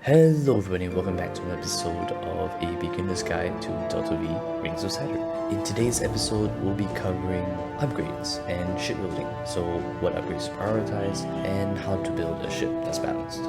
Hello everybody, welcome back to an episode of A Beginner's Guide to Delta V Rings of Saturn. In today's episode, we'll be covering upgrades and shipbuilding, so what upgrades to prioritize and how to build a ship that's balanced.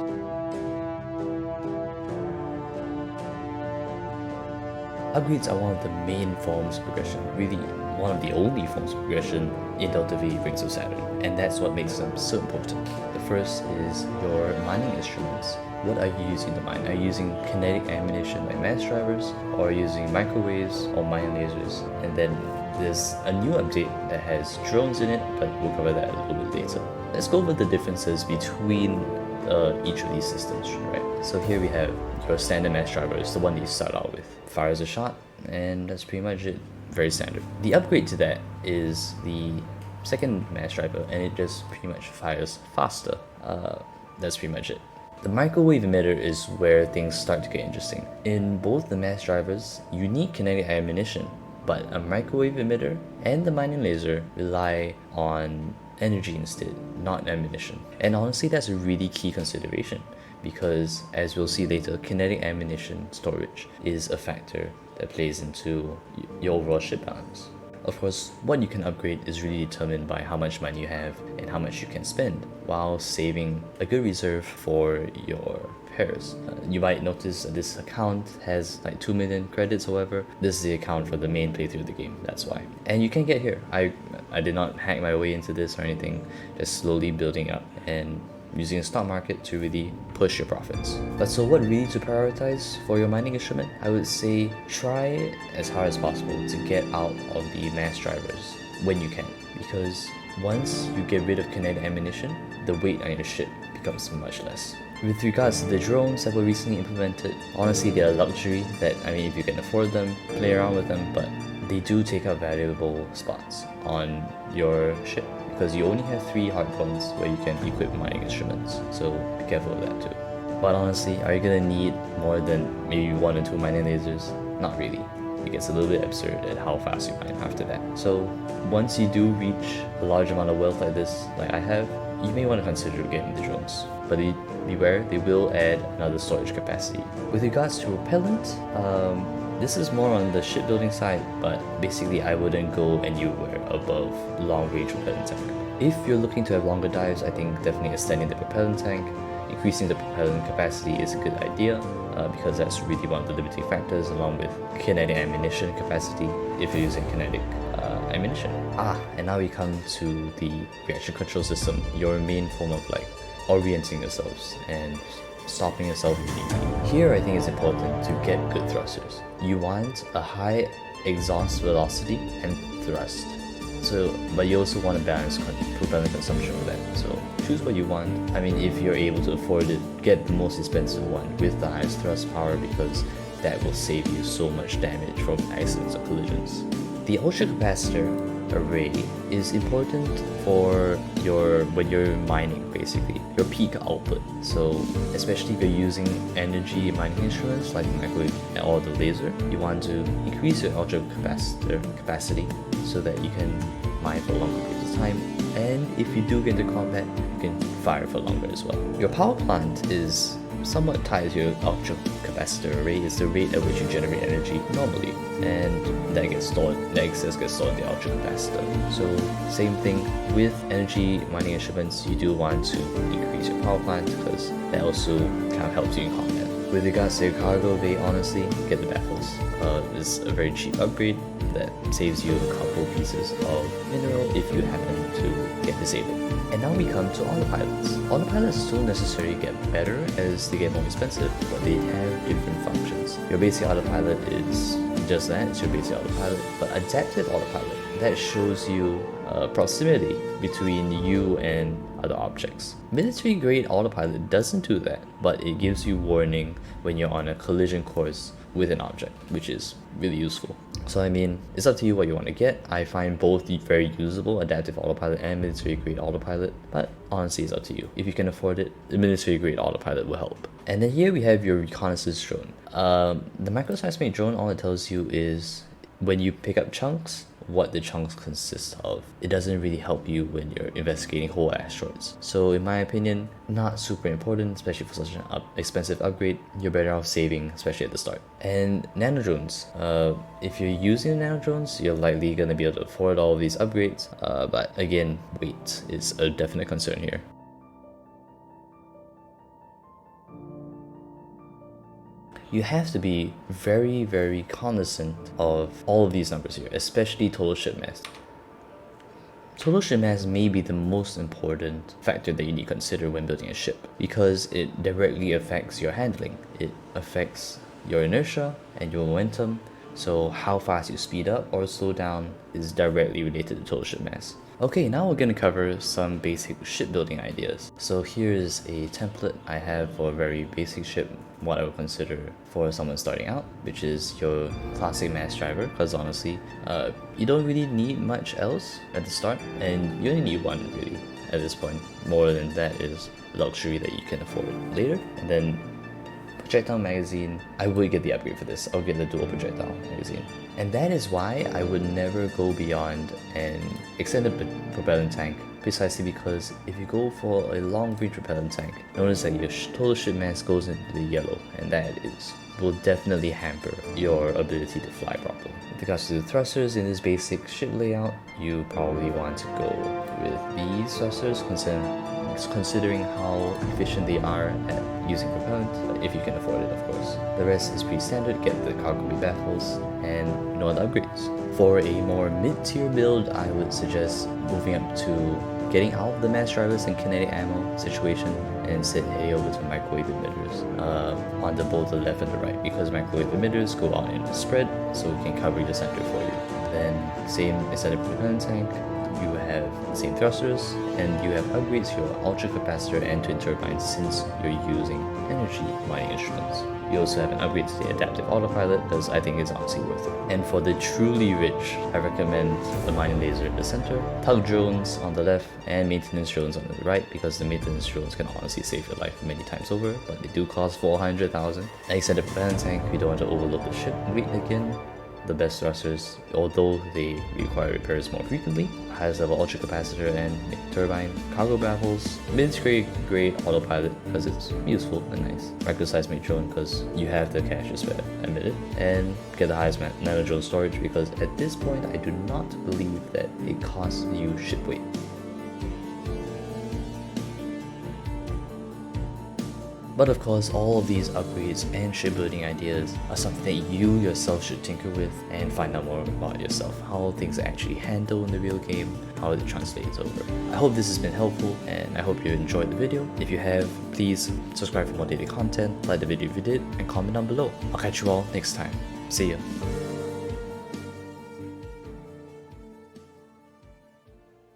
Upgrades are one of the main forms of progression, really one of the only forms of progression in Delta V Rings of Saturn, and that's what makes them so important. The first is your mining instruments. What are you using to mine? Are you using kinetic ammunition like mass drivers, or are you using microwaves or mining lasers? And then there's a new update that has drones in it, but we'll cover that a little bit later. Let's go over the differences between each of these systems, right? So here we have your standard mass driver, is the one that you start out with. Fires a shot, and that's pretty much it. Very standard. The upgrade to that is the second mass driver, and it just pretty much fires faster. That's pretty much it. The microwave emitter is where things start to get interesting. In both the mass drivers, you need kinetic ammunition, but a microwave emitter and the mining laser rely on energy instead, not ammunition. And honestly, that's a really key consideration because, as we'll see later, kinetic ammunition storage is a factor that plays into your overall ship balance. Of course, what you can upgrade is really determined by how much money you have and how much you can spend, while saving a good reserve for your repairs. You might notice that this account has like 2 million credits, however. This is the account for the main playthrough of the game, that's why. And you can get here. I did not hack my way into this or anything, just slowly building up and using the stock market to really push your profits. But so what really to prioritize for your mining instrument? I would say try as hard as possible to get out of the mass drivers when you can, because once you get rid of kinetic ammunition, the weight on your ship becomes much less. With regards to the drones that were recently implemented, honestly they're a luxury that, if you can afford them, play around with them, but they do take up valuable spots on your ship, because you only have 3 hardpoints where you can equip mining instruments, so be careful of that too. But honestly, are you gonna need more than maybe 1 or 2 mining lasers? Not really. It gets a little bit absurd at how fast you mine after that. So once you do reach a large amount of wealth like this, like I have, you may want to consider getting the drones. But beware, they will add another storage capacity. With regards to propellant, this is more on the shipbuilding side, but basically I wouldn't go anywhere above long-range propellant tank. If you're looking to have longer dives, I think definitely extending the propellant tank, increasing the propellant capacity is a good idea, because that's really one of the limiting factors, along with kinetic ammunition capacity if you're using kinetic ammunition. And now we come to the reaction control system, your main form of like orienting yourselves and stopping yourself if need be. Here I think it's important to get good thrusters. You want a high exhaust velocity and thrust. But you also want to balance propellant consumption with that. So choose what you want. If you're able to afford it, get the most expensive one with the highest thrust power, because that will save you so much damage from accidents or collisions. The ultra capacitor array is important for when you're mining, basically your peak output. So especially if you're using energy mining instruments like the microwave or the laser, you want to increase your ultra capacitor capacity so that you can mine for longer periods of time, and if you do get into combat, you can fire for longer as well. Your power plant is somewhat tied to your ultra capacitor array. Is the rate at which you generate energy normally, and that gets stored, the excess gets stored in the ultra capacitor. So same thing with energy mining instruments, you do want to increase your power plant because that also kind of helps you in combat. With regards to your cargo bay, honestly, get the baffles. It's a very cheap upgrade that saves you a couple pieces of mineral if you happen to get disabled. And now we come to autopilots. Autopilots don't necessarily get better as they get more expensive, but they have different functions. Your basic autopilot is just that, it's your basic autopilot, but adaptive autopilot, that shows you proximity between you and other objects. Military grade autopilot doesn't do that, but it gives you warning when you're on a collision course with an object, which is really useful. So it's up to you what you want to get. I find both very usable, adaptive autopilot and military grade autopilot, but honestly it's up to you. If you can afford it, the military grade autopilot will help. And then here we have your reconnaissance drone. The microseismic drone, all it tells you is when you pick up chunks what the chunks consist of. It doesn't really help you when you're investigating whole asteroids. So in my opinion, not super important, especially for such an expensive upgrade. You're better off saving, especially at the start. And nano drones. If you're using nano drones, you're likely going to be able to afford all of these upgrades. But again, weight is a definite concern here. You have to be very, very cognizant of all of these numbers here, especially total ship mass. Total ship mass may be the most important factor that you need to consider when building a ship, because it directly affects your handling. It affects your inertia and your momentum, so how fast you speed up or slow down is directly related to total ship mass. Okay, now we're going to cover some basic shipbuilding ideas. So here's a template I have for a very basic ship, what I would consider for someone starting out, which is your classic mass driver, because honestly, you don't really need much else at the start, and you only need one really at this point. More than that is luxury that you can afford later. And then projectile magazine, I would get the upgrade for this. I'll get the dual projectile magazine. And that is why I would never go beyond an extended propellant tank, precisely because if you go for a long range propellant tank, notice that your total ship mass goes into the yellow, and that will definitely hamper your ability to fly properly. With regards to the thrusters in this basic ship layout, you probably want to go with these thrusters, considering how efficient they are at using propellant, if you can afford it, of course. The rest is pretty standard. Get the cargo bay baffles and no other upgrades. For a more mid-tier build, I would suggest moving up to getting out of the mass drivers and kinetic ammo situation and instead heading over to microwave emitters on both the left and the right, because microwave emitters go out in a spread, so it can cover the center for you. Then same extended propellant tank, you have the same thrusters, and you have upgrades to your ultra capacitor and twin turbines since you're using energy mining instruments. You also have an upgrade to the adaptive autopilot, because I think it's honestly worth it. And for the truly rich, I recommend the mining laser in the center, tug drones on the left, and maintenance drones on the right, because the maintenance drones can honestly save your life many times over, but they do cost 400,000. Extended propellant tank, you don't want to overload the ship weight again. The best thrusters, although they require repairs more frequently, highest level ultra capacitor and turbine, cargo baffles, mid-grade autopilot because it's useful and nice, micro-seismic drone because you have the cash to spare, admit it, and get the highest nano drone storage because at this point I do not believe that it costs you ship weight. But of course, all of these upgrades and shipbuilding ideas are something that you yourself should tinker with and find out more about yourself, how things are actually handled in the real game, how it translates over. I hope this has been helpful, and I hope you enjoyed the video. If you have, please subscribe for more daily content, like the video if you did, and comment down below. I'll catch you all next time. See ya.